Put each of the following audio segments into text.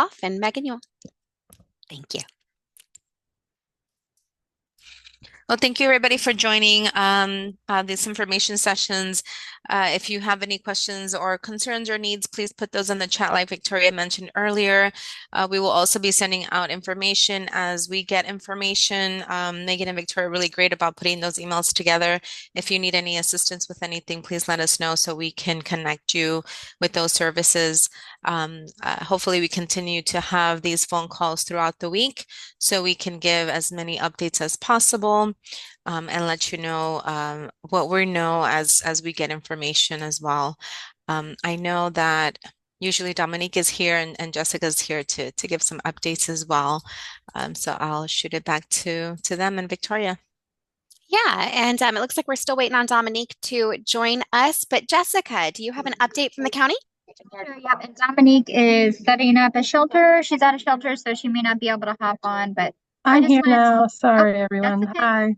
off. And Megan, you. Thank you. Well, thank you everybody for joining these information sessions. If you have any questions or concerns or needs, please put those in the chat like Victoria mentioned earlier. We will also be sending out information as we get information. Megan and Victoria are really great about putting those emails together. If you need any assistance with anything, please let us know so we can connect you with those services. Hopefully we continue to have these phone calls throughout the week so we can give as many updates as possible. And let you know what we know as we get information as well. I know that usually Dominique is here and Jessica's here to give some updates as well. So I'll shoot it back to them and Victoria. Yeah, and it looks like we're still waiting on Dominique to join us. But Jessica, do you have an update from the county? Sure, yep. And Dominique is setting up a shelter. She's at a shelter, so she may not be able to hop on, but I'm here now. Sorry, Oh, everyone. that's okay. Hi.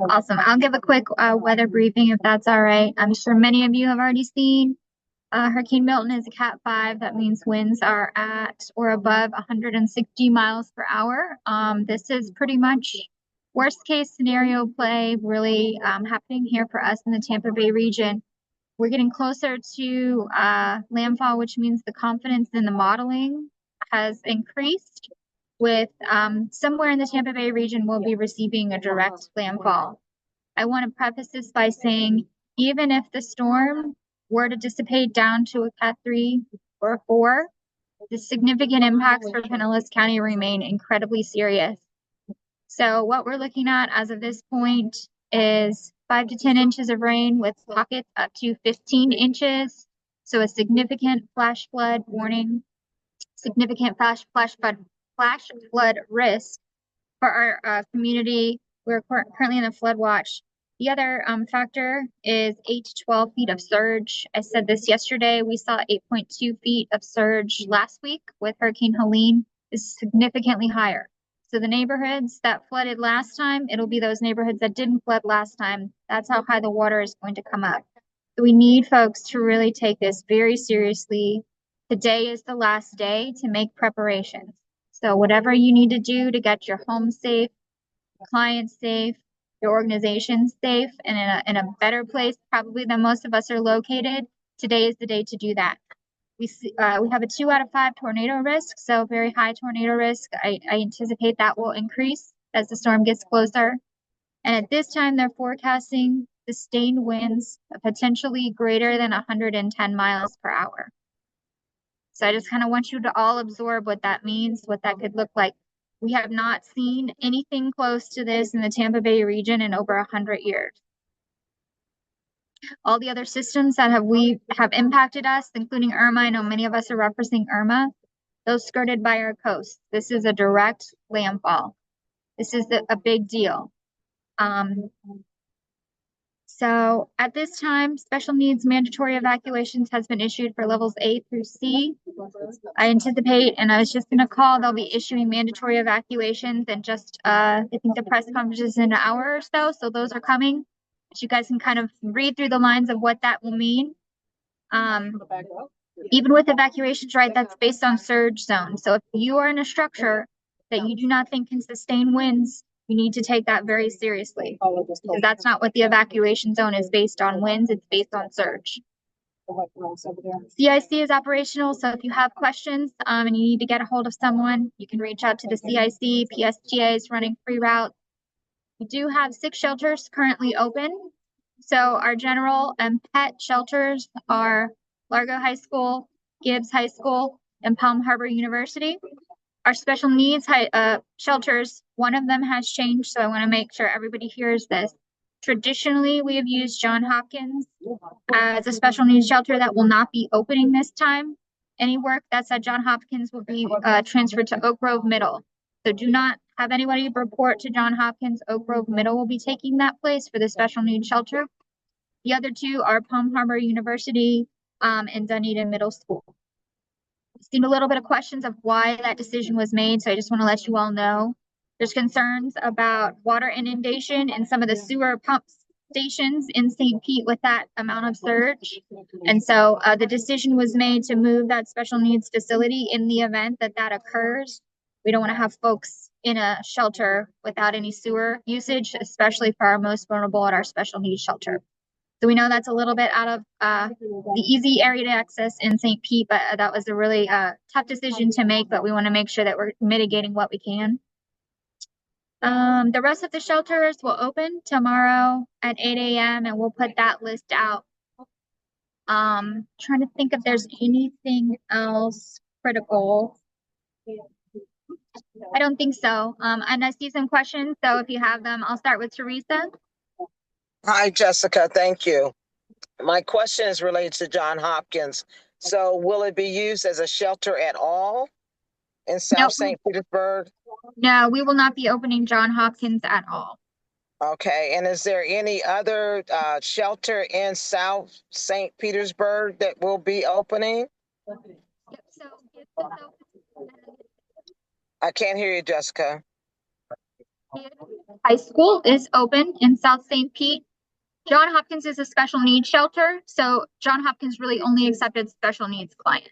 Awesome. I'll give a quick weather briefing if that's all right. I'm sure many of you have already seen Hurricane Milton is a Cat 5. That means winds are at or above 160 miles per hour. This is pretty much worst case scenario play really happening here for us in the Tampa Bay region. We're getting closer to landfall, which means the confidence in the modeling has increased with somewhere in the Tampa Bay region we'll be receiving a direct landfall. I want to preface this by saying even if the storm were to dissipate down to a Cat 3 or 4, the significant impacts for Pinellas County remain incredibly serious. So what we're looking at as of this point is 5 to 10 inches of rain with pockets up to 15 inches. So a significant flash flood warning, significant flash flood risk for our community. We're currently in a flood watch. The other factor is 8 to 12 feet of surge. I said this yesterday. We saw 8.2 feet of surge last week with Hurricane Helene. This is significantly higher. So the neighborhoods that flooded last time, it'll be those neighborhoods that didn't flood last time. That's how high the water is going to come up. So we need folks to really take this very seriously. Today is the last day to make preparations. So whatever you need to do to get your home safe, clients safe, your organization safe, and in a better place probably than most of us are located, today is the day to do that. We have a 2 out of 5 tornado risk, so very high tornado risk. I anticipate that will increase as the storm gets closer. And at this time, they're forecasting sustained winds potentially greater than 110 miles per hour. So I just kind of want you to all absorb what that means, what that could look like. We have not seen anything close to this in the Tampa Bay region in over 100 years. All the other systems that have impacted us, including Irma, I know many of us are referencing Irma, those skirted by our coast. This is a direct landfall. This is a big deal. So at this time, special needs mandatory evacuations has been issued for levels A through C. I anticipate, and I was just going to call, they'll be issuing mandatory evacuations and just, I think the press conference is in an hour or so. So those are coming. But you guys can kind of read through the lines of what that will mean. Even with evacuations, right, that's based on surge zone. So if you are in a structure that you do not think can sustain winds, you need to take that very seriously because that's not what the evacuation zone is based on winds, it's based on surge. CIC is operational, so if you have questions and you need to get a hold of someone, you can reach out to the CIC. PSTA is running free routes. We do have 6 shelters currently open. So our general and pet shelters are Largo High School, Gibbs High School, and Palm Harbor University. Our special needs shelters, one of them has changed, so I want to make sure everybody hears this. Traditionally, we have used Johns Hopkins as a special needs shelter that will not be opening this time. Any work that's at Johns Hopkins will be transferred to Oak Grove Middle. So do not have anybody report to Johns Hopkins. Oak Grove Middle will be taking that place for the special needs shelter. The other 2 are Palm Harbor University and Dunedin Middle School. I've seen a little bit of questions of why that decision was made, so I just want to let you all know. There's concerns about water inundation in some of the sewer pumps stations in St. Pete with that amount of surge. And so the decision was made to move that special needs facility in the event that that occurs. We don't want to have folks in a shelter without any sewer usage, especially for our most vulnerable at our special needs shelter. So we know that's a little bit out of the easy area to access in St. Pete, but that was a really tough decision to make, but we want to make sure that we're mitigating what we can. The rest of the shelters will open tomorrow at 8 a.m. and we'll put that list out. Trying to think if there's anything else critical. I don't think so. And I see some questions, so if you have them, I'll start with Teresa. Hi, Jessica. Thank you. My question is related to Johns Hopkins. So will it be used as a shelter at all in South Nope. St. Petersburg? No, we will not be opening Johns Hopkins at all. Okay. And is there any other shelter in South St. Petersburg that will be opening? Yep, so I can't hear you, Jessica. high school is open in South St. Pete. Johns Hopkins is a special needs shelter, so Johns Hopkins really only accepted special needs clients.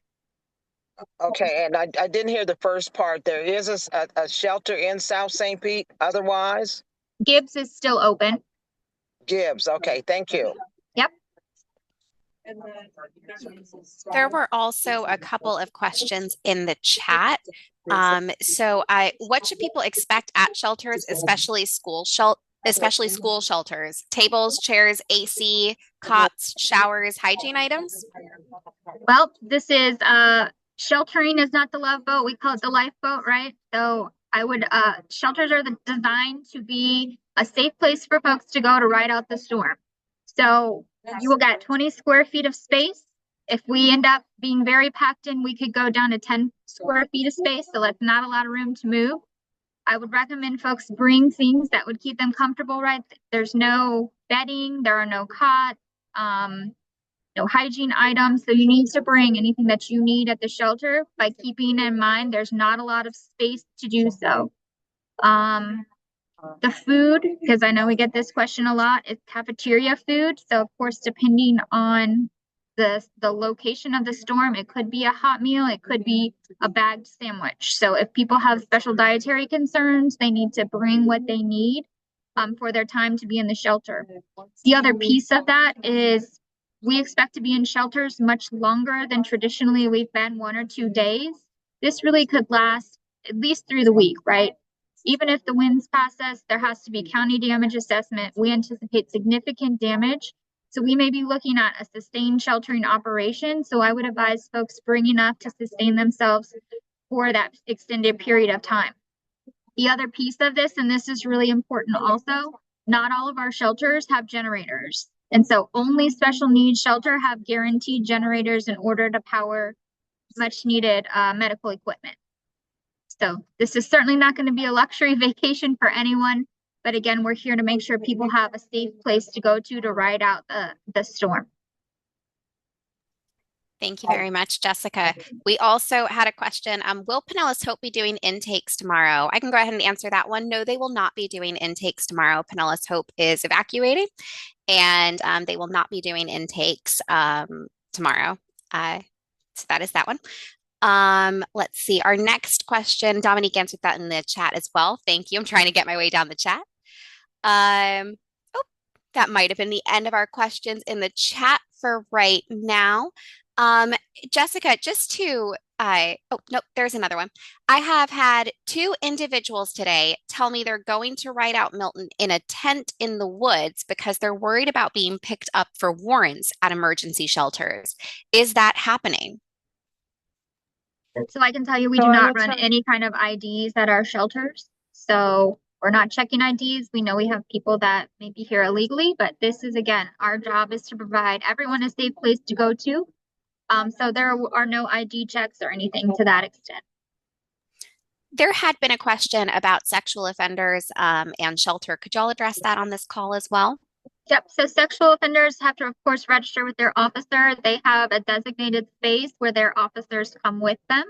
Okay, and I didn't hear the first part. There is a shelter in South St. Pete otherwise? Gibbs is still open. Gibbs, okay, thank you. Yep. There were also a couple of questions in the chat. What should people expect at shelters, especially school shelters? Tables, chairs, AC, cots, showers, hygiene items? Well, this is sheltering is not the love boat. We call it the lifeboat, right? So I would shelters are designed to be a safe place for folks to go to ride out the storm. So you will get 20 square feet of space. If we end up being very packed in, we could go down to 10 square feet of space. So that's not a lot of room to move. I would recommend folks bring things that would keep them comfortable, right? There's no bedding, there are no cots, no hygiene items. So you need to bring anything that you need at the shelter by keeping in mind there's not a lot of space to do so. The food, because I know we get this question a lot, is cafeteria food. So of course, depending on the location of the storm, it could be a hot meal, it could be a bagged sandwich. So if people have special dietary concerns, they need to bring what they need for their time to be in the shelter. The other piece of that is we expect to be in shelters much longer than traditionally we've been, 1 or 2 days. This really could last at least through the week, right? Even if the winds pass us, there has to be county damage assessment. We anticipate significant damage. So we may be looking at a sustained sheltering operation. So I would advise folks bring enough to sustain themselves for that extended period of time. The other piece of this, and this is really important also, not all of our shelters have generators. And so only special needs shelter have guaranteed generators in order to power much needed medical equipment. So this is certainly not going to be a luxury vacation for anyone. But again, we're here to make sure people have a safe place to go to ride out the storm. Thank you very much, Jessica. We also had a question. Will Pinellas Hope be doing intakes tomorrow? I can go ahead and answer that one. No, they will not be doing intakes tomorrow. Pinellas Hope is evacuating, and they will not be doing intakes tomorrow. So that is that one. Let's see. Our next question, Dominique answered that in the chat as well. Thank you. I'm trying to get my way down the chat. That might have been the end of our questions in the chat for right now. Jessica, there's another one. I have had 2 individuals today tell me they're going to ride out Milton in a tent in the woods because they're worried about being picked up for warrants at emergency shelters. Is that happening? So I can tell you we do not run any kind of IDs at our shelters. So we're not checking IDs. We know we have people that may be here illegally, but this is, again, our job is to provide everyone a safe place to go to. So there are no ID checks or anything to that extent. There had been a question about sexual offenders and shelter. Could y'all address that on this call as well? Yep. So sexual offenders have to, of course, register with their officer. They have a designated space where their officers come with them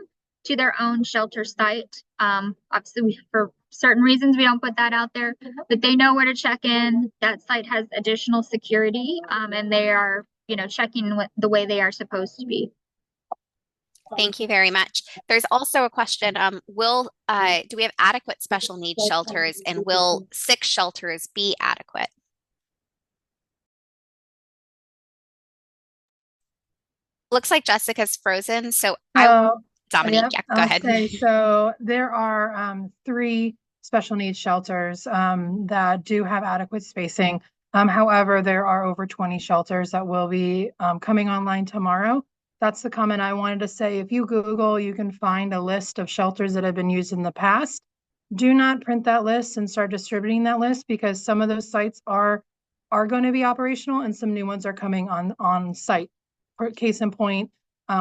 to their own shelter site. Obviously, for certain reasons, we don't put that out there, but they know where to check in. That site has additional security, and they are, checking the way they are supposed to be. Thank you very much. There's also a question, do we have adequate special needs shelters, and will 6 shelters be adequate? Looks like Jessica's frozen, so Dominique, Yep, go ahead. So there are 3 special needs shelters that do have adequate spacing. However, there are over 20 shelters that will be coming online tomorrow. That's the comment I wanted to say. If you Google, you can find a list of shelters that have been used in the past. Do not print that list and start distributing that list, because some of those sites are going to be operational and some new ones are coming on site. For case in point,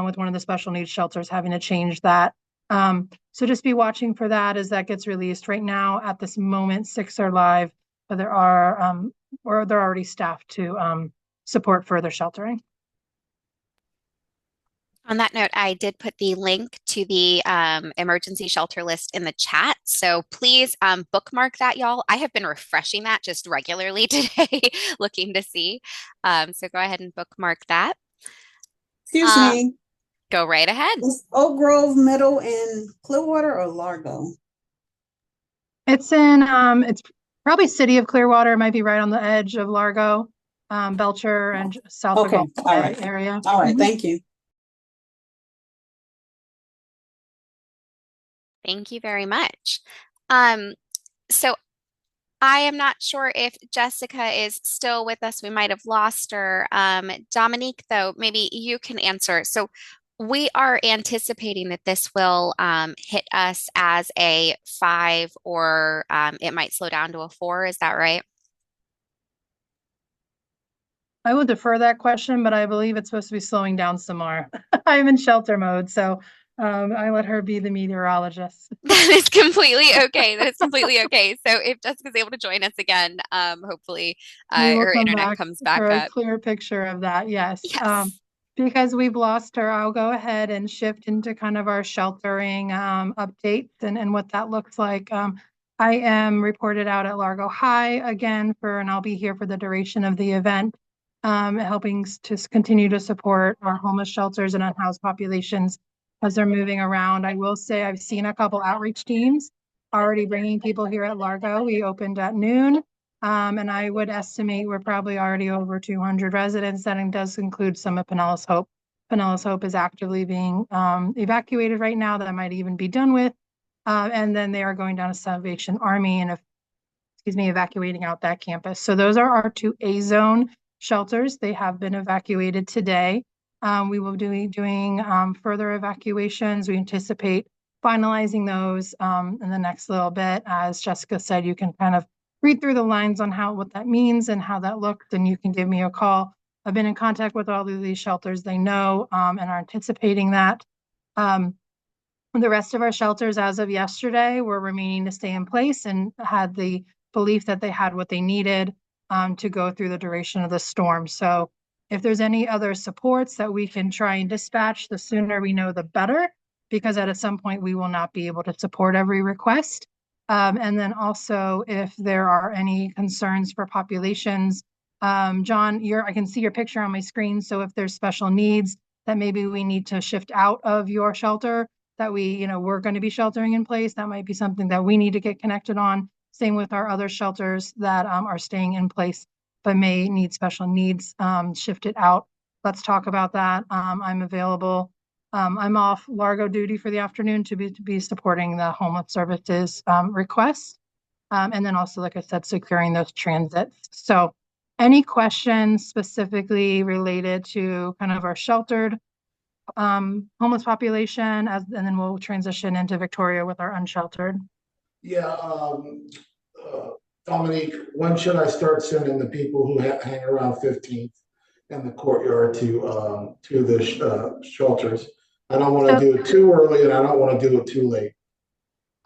with one of the special needs shelters having to change that. So just be watching for that as that gets released. Right now, at this moment, 6 are live, but there are or they're already staffed to support further sheltering. On that note, I did put the link to the emergency shelter list in the chat. So please bookmark that, y'all. I have been refreshing that just regularly today, looking to see. So go ahead and bookmark that. Excuse me. Go right ahead. Is Oak Grove Middle in Clearwater or Largo? It's in, it's probably city of Clearwater. It might be right on the edge of Largo, Belcher, and south of Okay, all right. area. All right, thank you. Thank you very much. So I am not sure if Jessica is still with us. We might have lost her. Dominique, though, maybe you can answer. So we are anticipating that this will hit us as a 5, or it might slow down to a 4. Is that right? I will defer that question, but I believe it's supposed to be slowing down some more. I'm in shelter mode, so I let her be the meteorologist. That is completely okay. That is completely okay. So if Jessica's able to join us again, hopefully her internet comes back for up. a clear picture of that. Yes. Yes. Because we've lost her, I'll go ahead and shift into kind of our sheltering updates and what that looks like. I am reported out at Largo High again and I'll be here for the duration of the event, helping to continue to support our homeless shelters and unhoused populations as they're moving around. I will say I've seen a couple outreach teams already bringing people here at Largo. We opened at noon, and I would estimate we're probably already over 200 residents. That does include some of Pinellas Hope. Pinellas Hope is actively being evacuated right now. That might even be done with. And then they are going down to Salvation Army and evacuating out that campus. So those are our 2 A-zone shelters. They have been evacuated today. We will be doing further evacuations. We anticipate finalizing those in the next little bit. As Jessica said, you can kind of read through the lines on what that means and how that looked, and you can give me a call. I've been in contact with all of these shelters. They know and are anticipating that. The rest of our shelters as of yesterday were remaining to stay in place and had the belief that they had what they needed to go through the duration of the storm. So if there's any other supports that we can try and dispatch, the sooner we know, the better, because at some point we will not be able to support every request. And then also if there are any concerns for populations, John, I can see your picture on my screen. So if there's special needs that maybe we need to shift out of your shelter, that we're going to be sheltering in place, that might be something that we need to get connected on. Same with our other shelters that are staying in place but may need special needs shifted out. Let's talk about that. I'm available. I'm off Largo duty for the afternoon to be supporting the homeless services requests. And then also, like I said, securing those transits. So any questions specifically related to kind of our sheltered homeless population, and then we'll transition into Victoria with our unsheltered. Yeah, Dominique, when should I start sending the people who hang around 15th and the courtyard to the shelters? I don't want to do it too early, and I don't want to do it too late.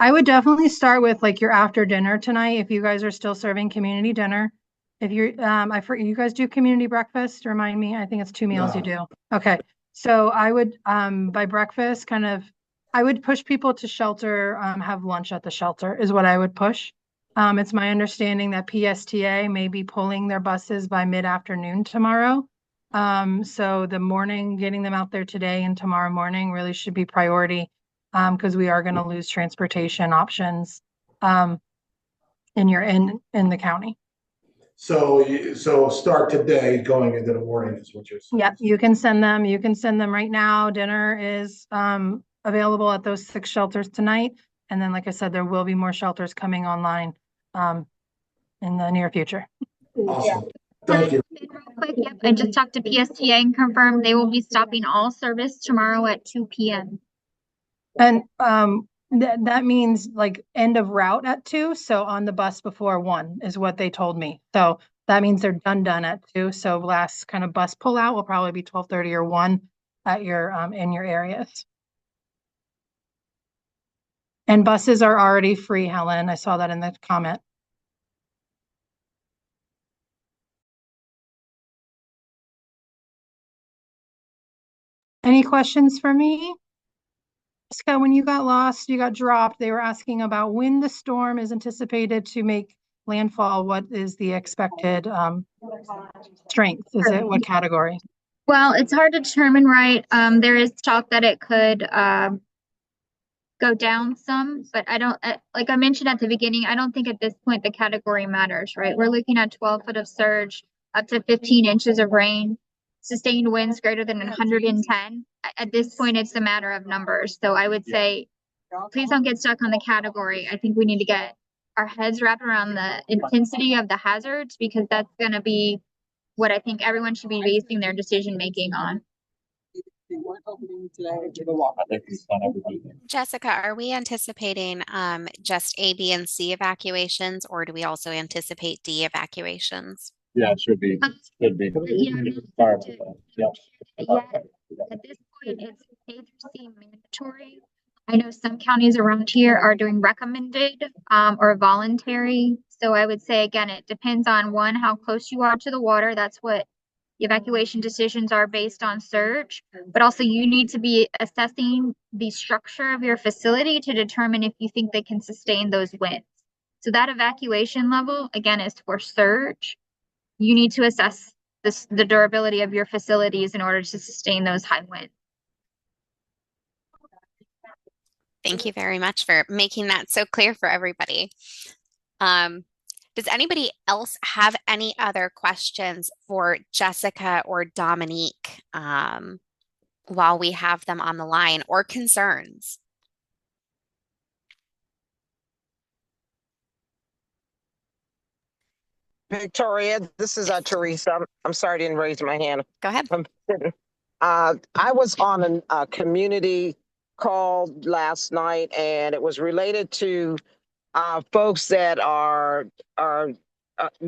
I would definitely start with like your after dinner tonight, if you guys are still serving community dinner. If you're, you guys do community breakfast? Remind me. I think it's 2 meals you do. Okay. So I would, by breakfast, kind of I would push people to shelter, have lunch at the shelter is what I would push. It's my understanding that PSTA may be pulling their buses by mid-afternoon tomorrow. So the morning, getting them out there today and tomorrow morning really should be priority, because we are going to lose transportation options in the county. So start today going into the morning is what you're saying. Yeah, you can send them. You can send them right now. Dinner is available at those 6 shelters tonight. And then, like I said, there will be more shelters coming online in the near future. Awesome. Thank you. Real quick, yep, I just talked to PSTA and confirmed they will be stopping all service tomorrow at 2 p.m. And that means like end of route at 2. So on the bus before 1 is what they told me. So that means they're done at 2. So last kind of bus pull out will probably be 12:30 or 1 at your in your areas. And buses are already free, Helen. I saw that in the comment. Any questions for me? Jessica, when you got lost, you got dropped, they were asking about when the storm is anticipated to make landfall. What is the expected strength? Is it what category? Well, it's hard to determine, right? There is talk that it could go down some, but I don't, like I mentioned at the beginning, I don't think at this point the category matters, right? We're looking at 12 foot of surge, up to 15 inches of rain, sustained winds greater than 110. At this point, it's a matter of numbers. So I would say, please don't get stuck on the category. I think we need to get our heads wrapped around the intensity of the hazards, because that's going to be what I think everyone should be basing their decision making on. Jessica, are we anticipating just A, B, and C evacuations, or do we also anticipate D evacuations? Yeah, it should be. Should be. Yeah. At this point, it's A through C mandatory. I know some counties around here are doing recommended or voluntary. So I would say, again, it depends on one, how close you are to the water. That's what the evacuation decisions are based on surge, but also you need to be assessing the structure of your facility to determine if you think they can sustain those winds. So that evacuation level, again, is for surge. You need to assess the durability of your facilities in order to sustain those high winds. Thank you very much for making that so clear for everybody. Does anybody else have any other questions for Jessica or Dominique while we have them on the line, or concerns? Victoria, this is Teresa. I'm sorry I didn't raise my hand. Go ahead. I was on a community call last night, and it was related to folks that are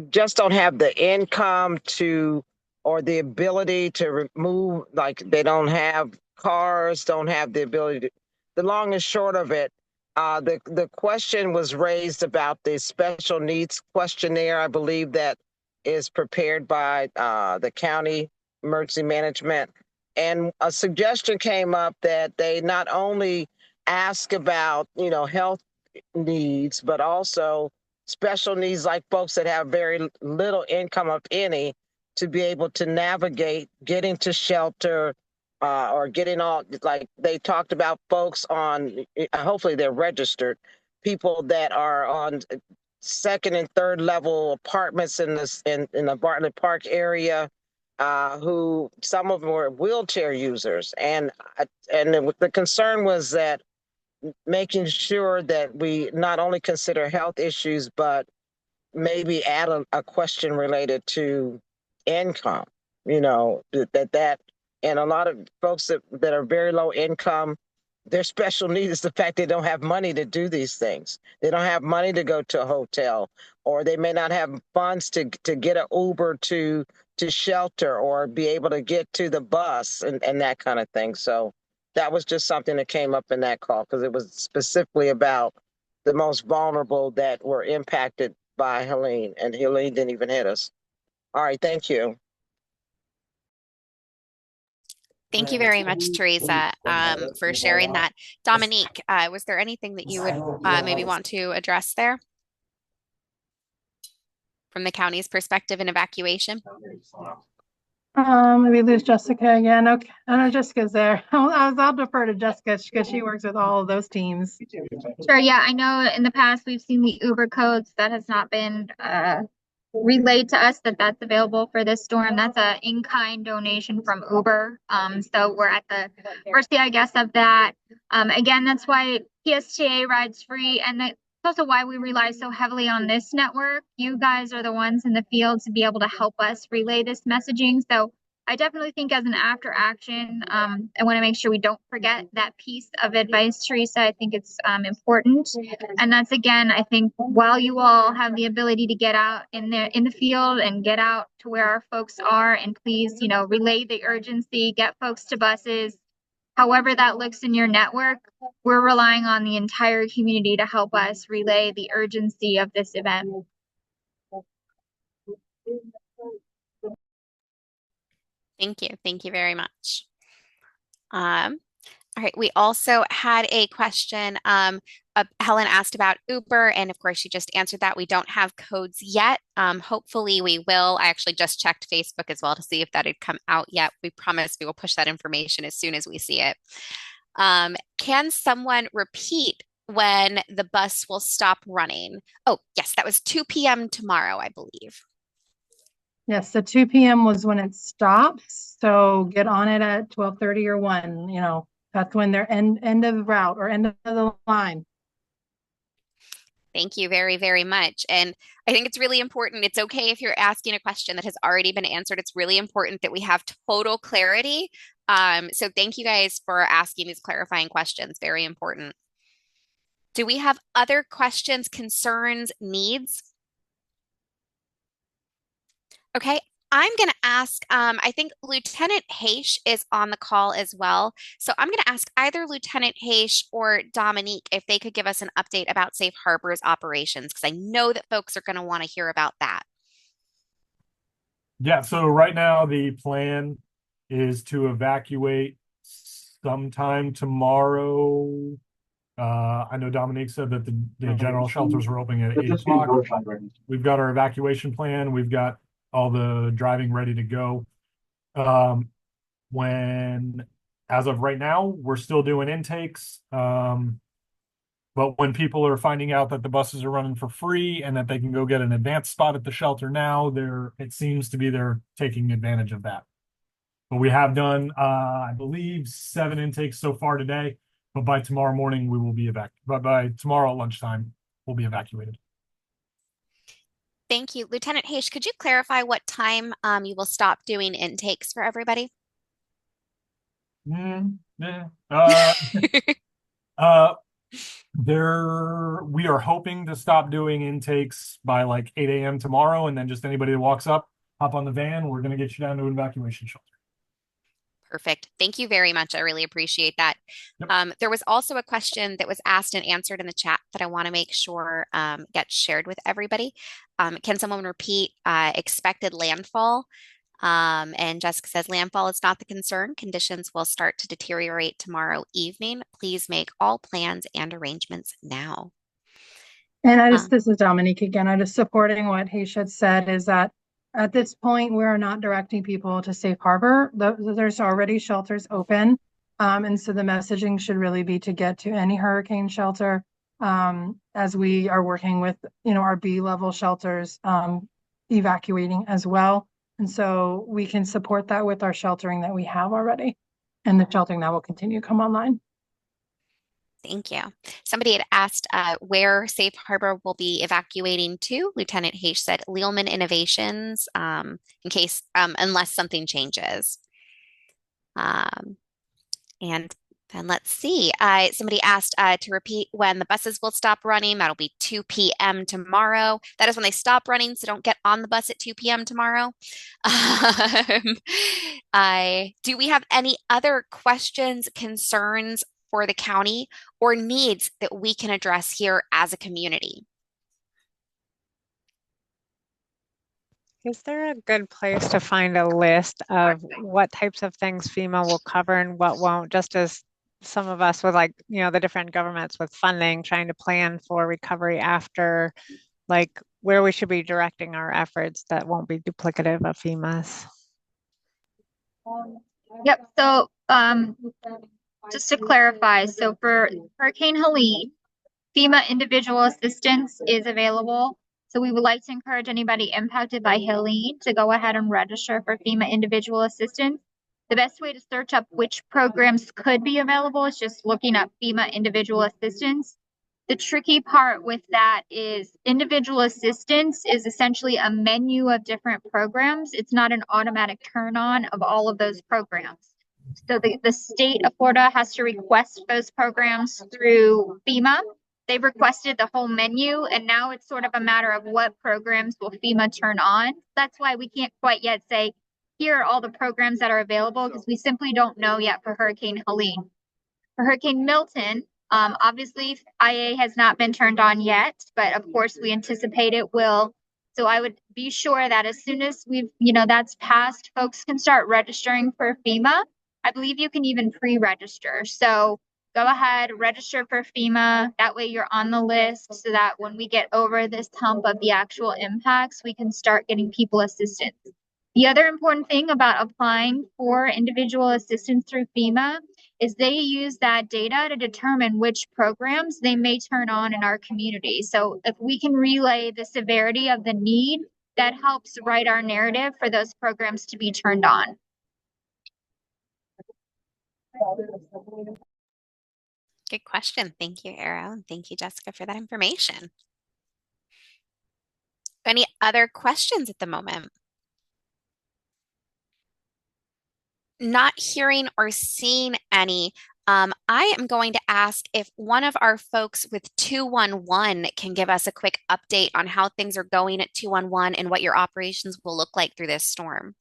just don't have the income to, or the ability to remove, like they don't have cars, don't have the ability to. The long and short of it, the question was raised about the special needs questionnaire. I believe that is prepared by the county emergency management, and a suggestion came up that they not only ask about health needs, but also special needs, like folks that have very little income, of any, to be able to navigate getting to shelter, or getting all, like they talked about folks on, hopefully they're registered, people that are on second and third level apartments in the Bartlett Park area, who some of them were wheelchair users, and the concern was that making sure that we not only consider health issues, but maybe add a question related to income, and a lot of folks that are very low income, their special need is the fact they don't have money to do these things. They don't have money to go to a hotel, or they may not have funds to get an Uber to shelter, or be able to get to the bus and that kind of thing. So that was just something that came up in that call, because it was specifically about the most vulnerable that were impacted by Helene, and Helene didn't even hit us. All right, thank you. Thank you very much, Teresa, for sharing that. Dominique, was there anything that you would maybe want to address there from the county's perspective in evacuation? Maybe lose Jessica again. Okay, I know Jessica's there. I'll defer to Jessica because she works with all of those teams. Sure. Yeah, I know in the past we've seen the Uber codes that has not been relayed to us that's available for this storm. That's a in-kind donation from Uber. So we're at the mercy, I guess, of that. Again, that's why PSTA rides free, and that's also why we rely so heavily on this network. You guys are the ones in the field to be able to help us relay this messaging. So I definitely think as an after action, I want to make sure we don't forget that piece of advice, Teresa. I think it's important. And that's, again, I think while you all have the ability to get out in the field and get out to where our folks are, and please, relay the urgency, get folks to buses, however that looks in your network, we're relying on the entire community to help us relay the urgency of this event. Thank you. Thank you very much. All right. We also had a question. Helen asked about Uber, and of course, she just answered that. We don't have codes yet. Hopefully, we will. I actually just checked Facebook as well to see if that had come out yet. We promise we will push that information as soon as we see it. Can someone repeat when the bus will stop running? Oh, yes, that was 2 p.m. tomorrow, I believe. Yes, the 2 p.m. was when it stops. So get on it at 12:30 or 1. That's when they're end of route or end of the line. Thank you very, very much. And I think it's really important. It's okay if you're asking a question that has already been answered. It's really important that we have total clarity. So thank you guys for asking these clarifying questions. Very important. Do we have other questions, concerns, needs? Okay, I'm going to ask, I think Lieutenant Haish is on the call as well. So I'm going to ask either Lieutenant Haish or Dominique if they could give us an update about Safe Harbor's operations, because I know that folks are going to want to hear about that. Yeah, so right now the plan is to evacuate sometime tomorrow. I know Dominique said that the general shelters were opening at 8 o'clock. We've got our evacuation plan. We've got all the driving ready to go. As of right now, we're still doing intakes. But when people are finding out that the buses are running for free and that they can go get an advanced spot at the shelter now, it seems to be they're taking advantage of that. But we have done, I believe, 7 intakes so far today. But by tomorrow morning, we will be evacuated. But by tomorrow at lunchtime, we'll be evacuated. Thank you. Lieutenant Haish, could you clarify what time you will stop doing intakes for everybody? We are hoping to stop doing intakes by like 8 a.m. tomorrow, and then just anybody that walks up, hop on the van. We're going to get you down to an evacuation shelter. Perfect. Thank you very much. I really appreciate that. Yep. There was also a question that was asked and answered in the chat that I want to make sure gets shared with everybody. Can someone repeat expected landfall? And Jessica says, landfall is not the concern. Conditions will start to deteriorate tomorrow evening. Please make all plans and arrangements now. And this is Dominique again. I'm just supporting what Haish had said, is that at this point, we are not directing people to Safe Harbor. There's already shelters open. And so the messaging should really be to get to any hurricane shelter, as we are working with, our B-level shelters evacuating as well. And so we can support that with our sheltering that we have already and the sheltering that will continue to come online. Thank you. Somebody had asked where Safe Harbor will be evacuating to. Lieutenant Haish said Lealman Innovations, in case, unless something changes. And then let's see. Somebody asked to repeat when the buses will stop running. That'll be 2 p.m. tomorrow. That is when they stop running, so don't get on the bus at 2 p.m. tomorrow. Do we have any other questions, concerns for the county, or needs that we can address here as a community? Is there a good place to find a list of what types of things FEMA will cover and what won't? Just as some of us with like, the different governments with funding, trying to plan for recovery after, like where we should be directing our efforts that won't be duplicative of FEMA's. Yep. So, just to clarify, so for Hurricane Helene, FEMA individual assistance is available. So we would like to encourage anybody impacted by Helene to go ahead and register for FEMA individual assistance. The best way to search up which programs could be available is just looking up FEMA individual assistance. The tricky part with that is individual assistance is essentially a menu of different programs. It's not an automatic turn on of all of those programs. So the state of Florida has to request those programs through FEMA. They've requested the whole menu, and now it's sort of a matter of what programs will FEMA turn on. That's why we can't quite yet say, here are all the programs that are available, because we simply don't know yet for Hurricane Helene. For Hurricane Milton, obviously IA has not been turned on yet, but of course we anticipate it will. So I would be sure that as soon as that's passed, folks can start registering for FEMA. I believe you can even pre-register. So go ahead, register for FEMA. That way you're on the list so that when we get over this hump of the actual impacts, we can start getting people assistance. The other important thing about applying for individual assistance through FEMA is they use that data to determine which programs they may turn on in our community. So if we can relay the severity of the need, that helps write our narrative for those programs to be turned on. Good question. Thank you, Arrow. And thank you, Jessica, for that information. Any other questions at the moment? Not hearing or seeing any, I am going to ask if one of our folks with 211 can give us a quick update on how things are going at 211 and what your operations will look like through this storm.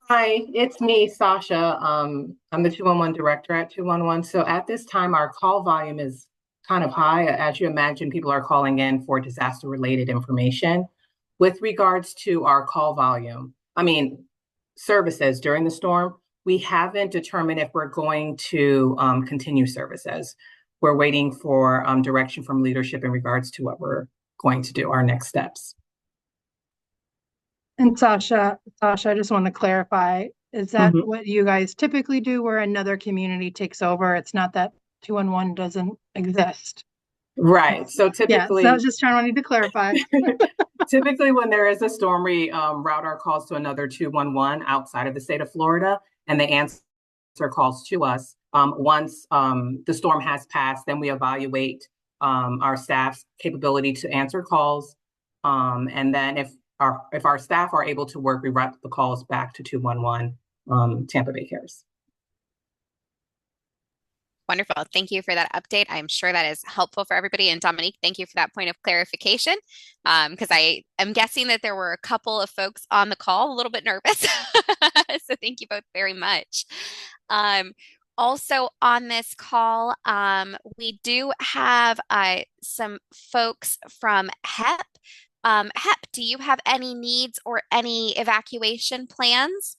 Hi, it's me, Sasha. I'm the 211 director at 211. So at this time, our call volume is kind of high. As you imagine, people are calling in for disaster-related information. With regards to our call volume, services during the storm, we haven't determined if we're going to continue services. We're waiting for direction from leadership in regards to what we're going to do, our next steps. And Sasha, I just want to clarify, is that what you guys typically do where another community takes over? It's not that 211 doesn't exist. Right. So typically, so I was just wanting to clarify. Typically, when there is a storm, we route our calls to another 211 outside of the state of Florida, and they answer calls to us. Once the storm has passed, then we evaluate our staff's capability to answer calls. And then if our staff are able to work, we route the calls back to 211 Tampa Bay Cares. Wonderful. Thank you for that update. I'm sure that is helpful for everybody. And Dominique, thank you for that point of clarification, because I am guessing that there were a couple of folks on the call a little bit nervous. So thank you both very much. Also on this call, we do have some folks from HEP. HEP, do you have any needs or any evacuation plans?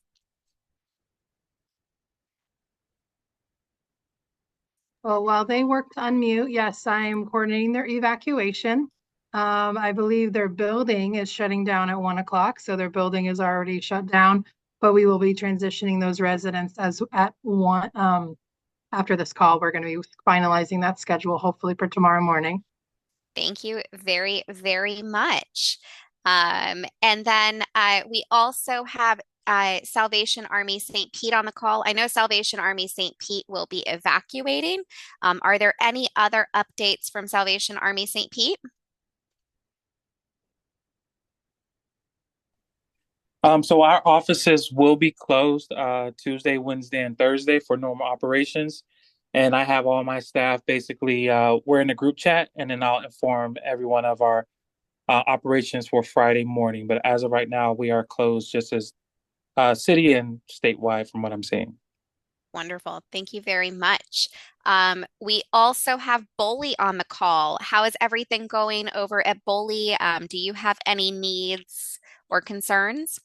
Well, while they work to unmute, yes, I am coordinating their evacuation. I believe their building is shutting down at 1 o'clock, so their building is already shut down, but we will be transitioning those residents at 1. After this call, we're going to be finalizing that schedule, hopefully for tomorrow morning. Thank you very, very much. And then we also have Salvation Army St. Pete on the call. I know Salvation Army St. Pete will be evacuating. Are there any other updates from Salvation Army St. Pete? So our offices will be closed Tuesday, Wednesday, and Thursday for normal operations. And I have all my staff basically, we're in a group chat, and then I'll inform everyone of our operations for Friday morning. But as of right now, we are closed just as city and statewide from what I'm seeing. Wonderful. Thank you very much. We also have Boley on the call. How is everything going over at Boley? Do you have any needs or concerns?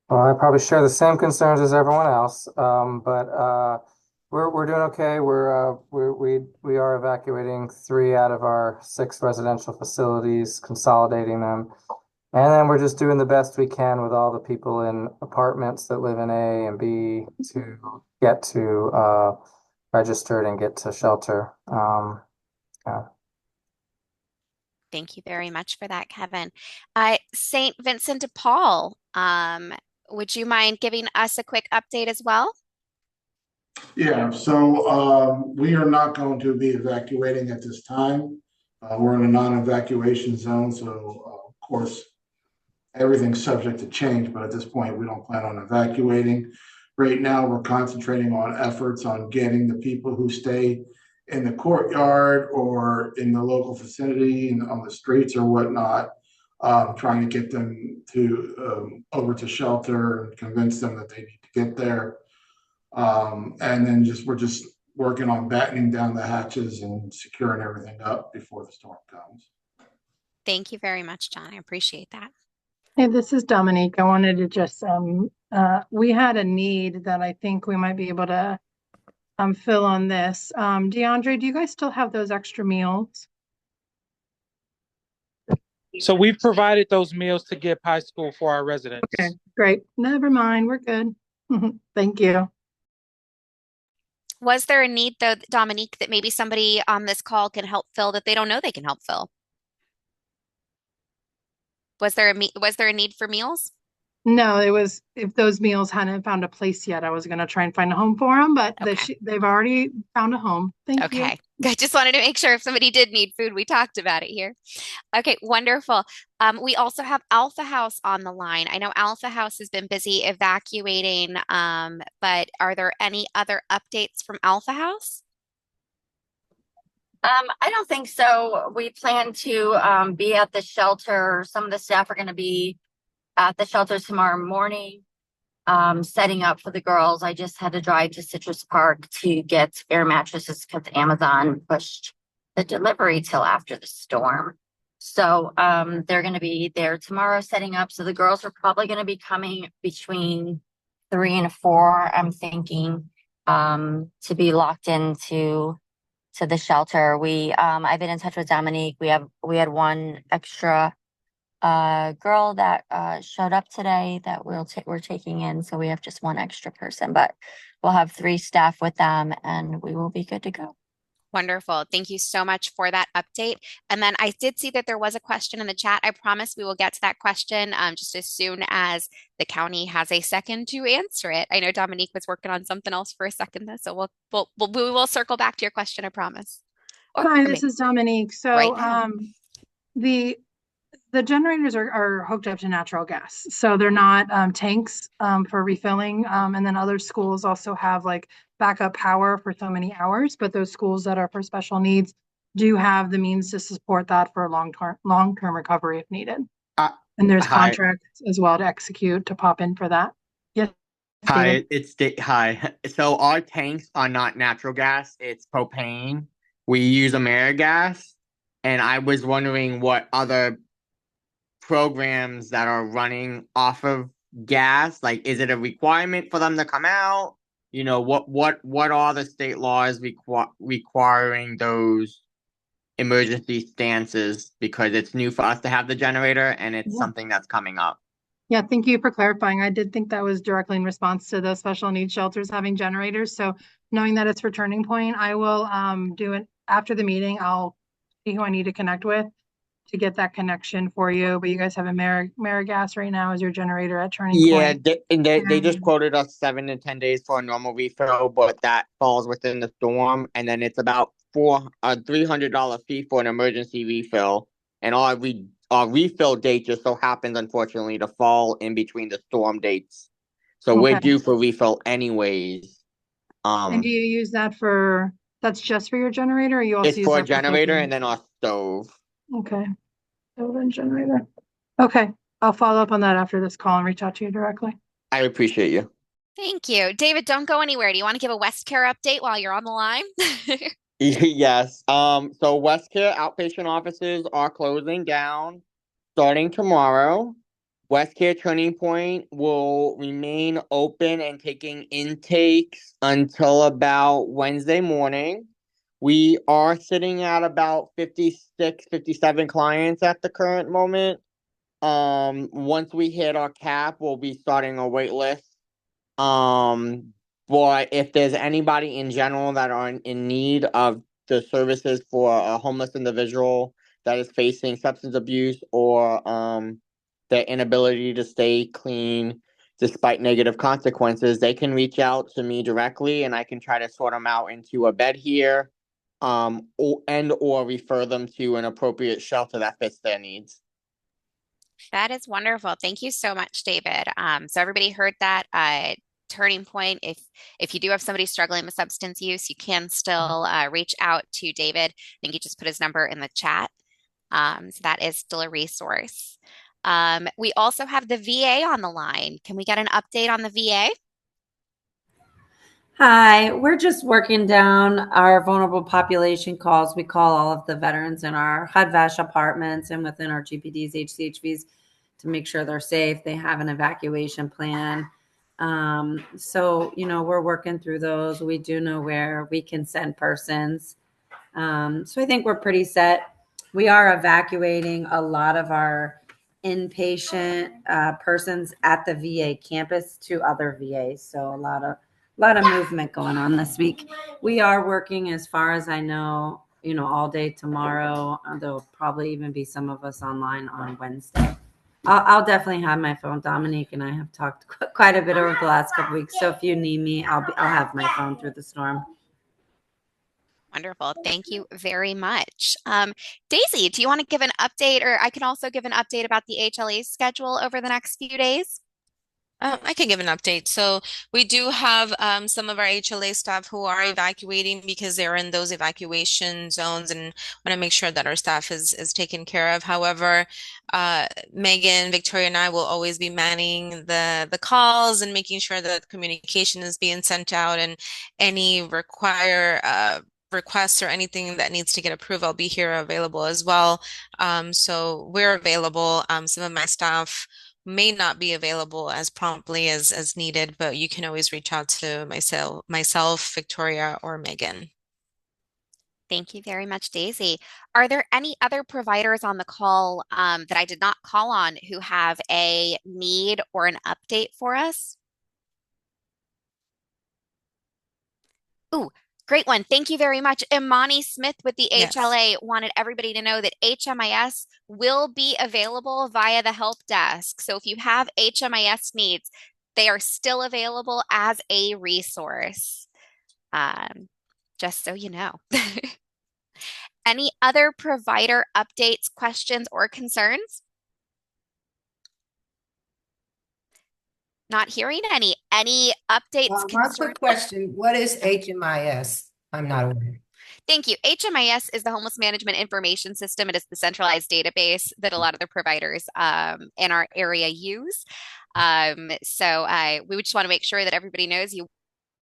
Well, I probably share the same concerns as everyone else, but we're doing okay. We are evacuating 3 out of our 6 residential facilities, consolidating them, and then we're just doing the best we can with all the people in apartments that live in A and B to get to registered and get to shelter. Yeah. Thank you very much for that, Kevin. St. Vincent de Paul, would you mind giving us a quick update as well? Yeah, so we are not going to be evacuating at this time. We're in a non-evacuation zone, so of course, everything's subject to change, but at this point, we don't plan on evacuating. Right now, we're concentrating on efforts on getting the people who stay in the courtyard or in the local vicinity and on the streets or whatnot, trying to get them to over to shelter and convince them that they need to get there. And then we're just working on battening down the hatches and securing everything up before the storm comes. Thank you very much, John. I appreciate that. Hey, this is Dominique. I wanted to just, we had a need that I think we might be able to fill on this. DeAndre, do you guys still have those extra meals? So we've provided those meals to Gibb High School for our residents. Okay, great. Never mind. We're good. Thank you. Was there a need, though, Dominique, that maybe somebody on this call can help fill that they don't know they can help fill? Was there a need for meals? No, it was if those meals hadn't found a place yet, I was going to try and find a home for them, but Okay. they've already found a home. Thank you. Okay. I just wanted to make sure if somebody did need food, we talked about it here. Okay, wonderful. We also have Alpha House on the line. I know Alpha House has been busy evacuating, but are there any other updates from Alpha House? I don't think so. We plan to be at the shelter. Some of the staff are going to be at the shelter tomorrow morning, setting up for the girls. I just had to drive to Citrus Park to get air mattresses because Amazon pushed the delivery till after the storm. So they're going to be there tomorrow setting up. So the girls are probably going to be coming between 3 and 4, I'm thinking, to be locked into the shelter. I've been in touch with Dominique. We had one extra girl that showed up today that we're taking in, so we have just one extra person, but we'll have 3 staff with them and we will be good to go. Wonderful. Thank you so much for that update. And then I did see that there was a question in the chat. I promise we will get to that question just as soon as the county has a second to answer it. I know Dominique was working on something else for a second, though, so we will circle back to your question, I promise. Hi, this is Dominique. So right the generators are hooked up to natural gas, so they're not tanks for refilling. And then other schools also have like backup power for so many hours, but those schools that are for special needs do have the means to support that for long-term recovery if needed. And there's contracts as well to execute to pop in for that. Yes. Hi, hi. So our tanks are not natural gas; it's propane. We use AmeriGas, and I was wondering what other programs that are running off of gas, like, is it a requirement for them to come out? You know, what are the state laws requiring those emergency stances? Because it's new for us to have the generator, and it's something that's coming up. Yeah, thank you for clarifying. I did think that was directly in response to the special needs shelters having generators. So knowing that it's for Turning Point, I will do it after the meeting. I'll see who I need to connect with to get that connection for you. But you guys have AmeriGas right now as your generator at Turning Point. Yeah, they just quoted us 7 to 10 days for a normal refill, but that falls within the storm, and then it's about $300 fee for an emergency refill, and our refill date just so happens, unfortunately, to fall in between the storm dates, so we're due for refill anyways. And do you use that that's just for your generator, or you also it's use for a that generator and then our stove? Okay. Stove and generator. Okay. I'll follow up on that after this call and reach out to you directly. I appreciate you. Thank you. David, don't go anywhere. Do you want to give a West Care update while you're on the line? Yes. So West Care outpatient offices are closing down starting tomorrow. West Care Turning Point will remain open and taking intakes until about Wednesday morning. We are sitting at about 56, 57 clients at the current moment. Once we hit our cap, we'll be starting a wait list. But if there's anybody in general that are in need of the services for a homeless individual that is facing substance abuse or their inability to stay clean despite negative consequences, they can reach out to me directly and I can try to sort them out into a bed here, or refer them to an appropriate shelter that fits their needs. That is wonderful. Thank you so much, David. So everybody heard that. Turning Point. If you do have somebody struggling with substance use, you can still reach out to David. I think he just put his number in the chat. So that is still a resource. We also have the VA on the line. Can we get an update on the VA? Hi, we're just working down our vulnerable population calls. We call all of the veterans in our HUD-VASH apartments and within our GPDs, HCHVs to make sure they're safe. They have an evacuation plan. So, we're working through those. We do know where we can send persons. So I think we're pretty set. We are evacuating a lot of our inpatient persons at the VA campus to other VAs. So a lot of movement going on this week. We are working, as far as I know, all day tomorrow. There'll probably even be some of us online on Wednesday. I'll definitely have my phone. Dominique and I have talked quite a bit over the last couple weeks. So if you need me, I'll have my phone through the storm. Wonderful. Thank you very much. Daisy, do you want to give an update, or I can also give an update about the HLA schedule over the next few days? I can give an update. So we do have some of our HLA staff who are evacuating because they're in those evacuation zones and want to make sure that our staff is taken care of. However, Megan, Victoria, and I will always be manning the calls and making sure that communication is being sent out, and any requests or anything that needs to get approved, I'll be here available as well. So we're available. Some of my staff may not be available as promptly as needed, but you can always reach out to myself, Victoria, or Megan. Thank you very much, Daisy. Are there any other providers on the call that I did not call on who have a need or an update for us? Ooh, great one. Thank you very much. Imani Smith with the HLA wanted everybody to know that HMIS will be available via the help desk. So if you have HMIS needs, they are still available as a resource. Just so you know. Any other provider updates, questions, or concerns? Not hearing any. Any updates? One quick question. What is HMIS? I'm not aware. Thank you. HMIS is the Homeless Management Information System. It is the centralized database that a lot of the providers in our area use. So we just want to make sure that everybody knows you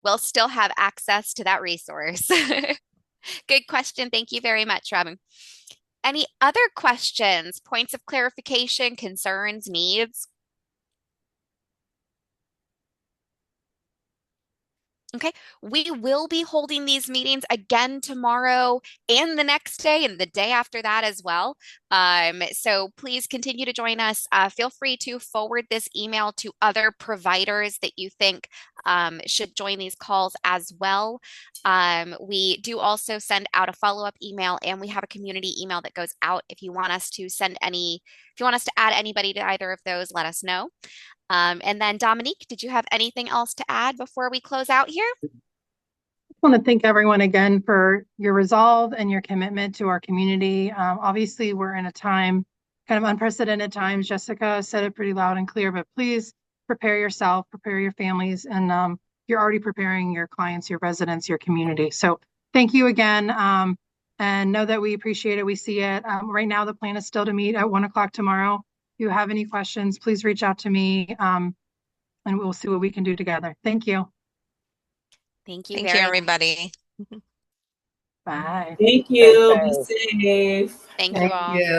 will still have access to that resource. Good question. Thank you very much, Robin. Any other questions, points of clarification, concerns, needs? Okay, we will be holding these meetings again tomorrow and the next day and the day after that as well. So please continue to join us. Feel free to forward this email to other providers that you think should join these calls as well. We do also send out a follow-up email, and we have a community email that goes out if you want us to add anybody to either of those, let us know. And then Dominique, did you have anything else to add before we close out here? I want to thank everyone again for your resolve and your commitment to our community. Obviously, we're in a time, kind of unprecedented times. Jessica said it pretty loud and clear, but please prepare yourself, prepare your families, and you're already preparing your clients, your residents, your community. So thank you again, and know that we appreciate it. We see it. Right now, the plan is still to meet at 1 o'clock tomorrow. If you have any questions, please reach out to me. and we'll see what we can do together. Thank you. Thank you Thank you, very everybody. Bye. Thank you. Okay. Be safe. Thank you all. you.